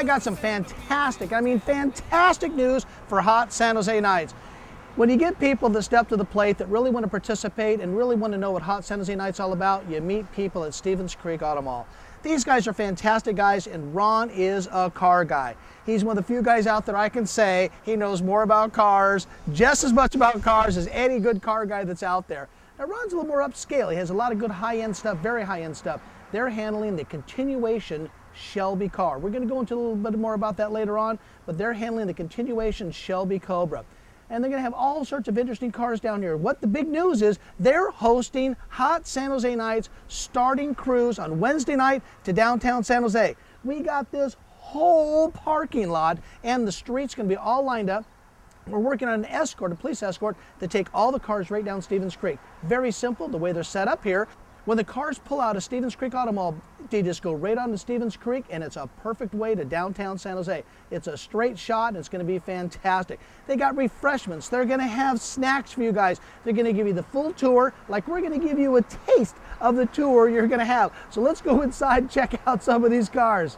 I got some fantastic, I mean fantastic news for hot San Jose nights. When you get people that step to the plate that really want to participate and really want to know what hot San Jose night's all about, you meet people at Stevens Creek Auto Mall. These guys are fantastic guys, and Ron is a car guy. He's one of the few guys out there I can say he knows more about cars, just as much about cars as any good car guy that's out there. Now Ron's a little more upscale. He has a lot of good high-end stuff, very high-end stuff. They're handling the continuation Shelby car. We're going to go into a little bit more about that later on, but they're handling the continuation Shelby Cobra. And they're going to have all sorts of interesting cars down here. What the big news is, they're hosting Hot San Jose Nights starting cruise on Wednesday night to downtown San Jose. We got this whole parking lot and the street's going to be all lined up. We're working on an escort, a police escort, to take all the cars right down Stevens Creek. Very simple, the way they're set up here. When the cars pull out of Stevens Creek Auto Mall, they just go right on to Stevens Creek, and it's a perfect way to downtown San Jose. It's a straight shot, and it's going to be fantastic. They got refreshments. They're going to have snacks for you guys. They're going to give you the full tour, like we're going to give you a taste of the tour you're going to have. So let's go inside and check out some of these cars.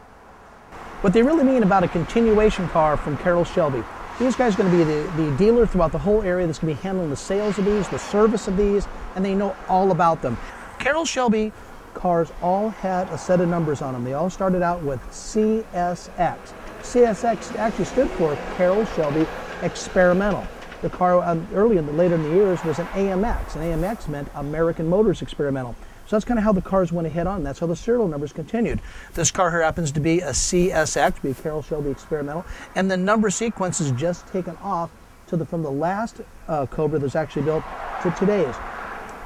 What they really mean about a continuation car from Carroll Shelby. These guys are going to be the dealer throughout the whole area that's going to be handling the sales of these, the service of these, and they know all about them. Carroll Shelby cars all had a set of numbers on them. They all started out with CSX. CSX actually stood for Carroll Shelby Experimental. The car later in the years was an AMX, and AMX meant American Motors Experimental. So that's kind of how the cars went ahead on. That's how the serial numbers continued. This car here happens to be a CSX, be a Carroll Shelby Experimental, and the number sequence is just taken off from the last Cobra that was actually built to today's.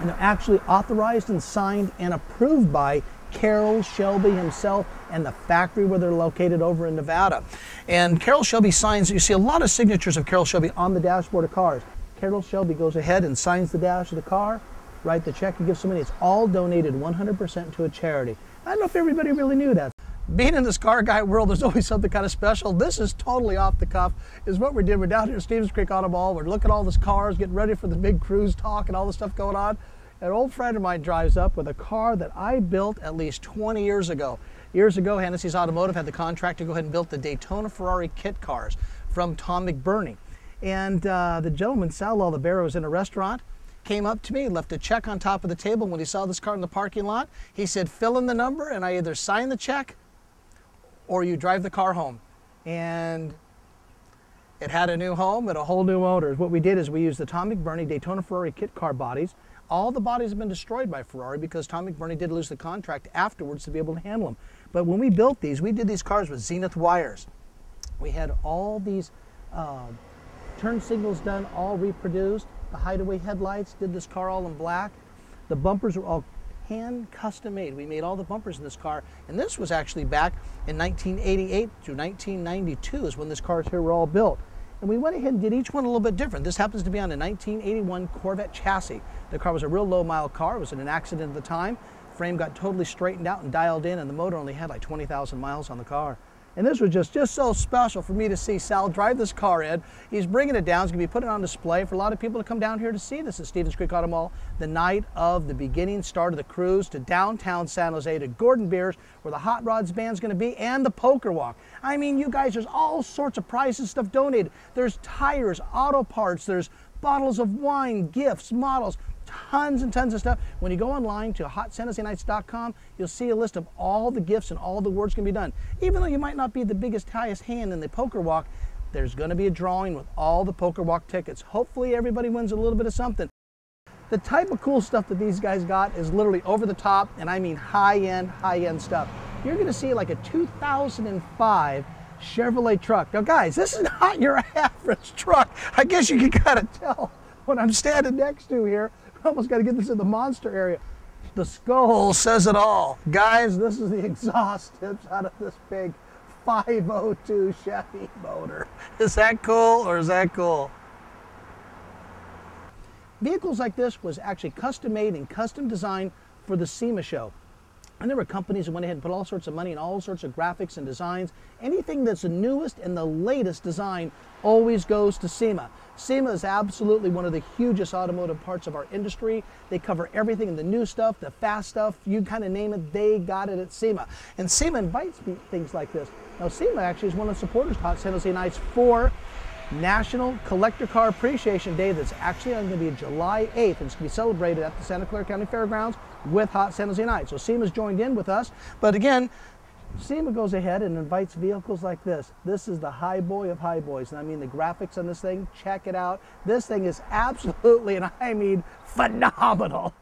And they're actually authorized and signed and approved by Carroll Shelby himself and the factory where they're located over in Nevada. And Carroll Shelby signs, you see a lot of signatures of Carroll Shelby on the dashboard of cars. Carroll Shelby goes ahead and signs the dash of the car, write the check and gives some money. It's all donated 100% to a charity. I don't know if everybody really knew that. Being in this car guy world, there's always something kind of special. This is totally off the cuff, is what we did. We're down here at Stevens Creek Auto Mall. We're looking at all these cars, getting ready for the big cruise talk and all this stuff going on. An old friend of mine drives up with a car that I built at least 20 years ago. Years ago, Hennessy's Automotive had the contract to go ahead and build the Daytona Ferrari kit cars from Tom McBurney. And the gentleman, Sal Olivera, was in a restaurant, came up to me, left a check on top of the table. When he saw this car in the parking lot, he said, fill in the number and I either sign the check or you drive the car home. And it had a new home and a whole new owner. What we did is we used the Tom McBurney Daytona Ferrari kit car bodies. All the bodies have been destroyed by Ferrari because Tom McBurney did lose the contract afterwards to be able to handle them. But when we built these, we did these cars with zenith wires. We had all these turn signals done, all reproduced. The hideaway headlights, did this car all in black. The bumpers were all hand custom made. We made all the bumpers in this car, and this was actually back in 1988 through 1992 is when these cars here were all built. And we went ahead and did each one a little bit different. This happens to be on a 1981 Corvette chassis. The car was a real low mile car. It was in an accident at the time. Frame got totally straightened out and dialed in, and the motor only had like 20,000 miles on the car. And this was just so special for me to see Sal drive this car in. He's bringing it down. He's going to be putting it on display for a lot of people to come down here to see this at Stevens Creek Auto Mall the night of the beginning start of the cruise to downtown San Jose to Gordon Beers, where the Hot Rods band's going to be, and the Poker Walk. I mean, you guys, there's all sorts of prizes, stuff donated. There's tires, auto parts, there's bottles of wine, gifts, models, tons and tons of stuff. When you go online to hotsanjosenights.com, you'll see a list of all the gifts and all the awards can be done. Even though you might not be the biggest, highest hand in the Poker Walk, there's going to be a drawing with all the Poker Walk tickets. Hopefully everybody wins a little bit of something. The type of cool stuff that these guys got is literally over the top, and I mean high-end stuff. You're going to see like a 2005 Chevrolet truck. Now guys, this is not your average truck. I guess you can kind of tell what I'm standing next to here. Almost got to get this in the monster area. The skull says it all. Guys, this is the exhaust tips out of this big 502 Chevy motor. Is that cool or is that cool? Vehicles like this was actually custom made and custom designed for the SEMA show. And there were companies that went ahead and put all sorts of money in all sorts of graphics and designs. Anything that's the newest and the latest design always goes to SEMA. SEMA is absolutely one of the hugest automotive parts of our industry. They cover everything, the new stuff, the fast stuff, you kind of name it, they got it at SEMA. And SEMA invites things like this. Now SEMA actually is one of the supporters of Hot San Jose Nights for National Collector Car Appreciation Day that's actually going to be July 8th, and it's going to be celebrated at the Santa Clara County Fairgrounds with Hot San Jose Nights. So SEMA's joined in with us, but again, SEMA goes ahead and invites vehicles like this. This is the high boy of high boys, and I mean the graphics on this thing, check it out. This thing is absolutely, and I mean phenomenal.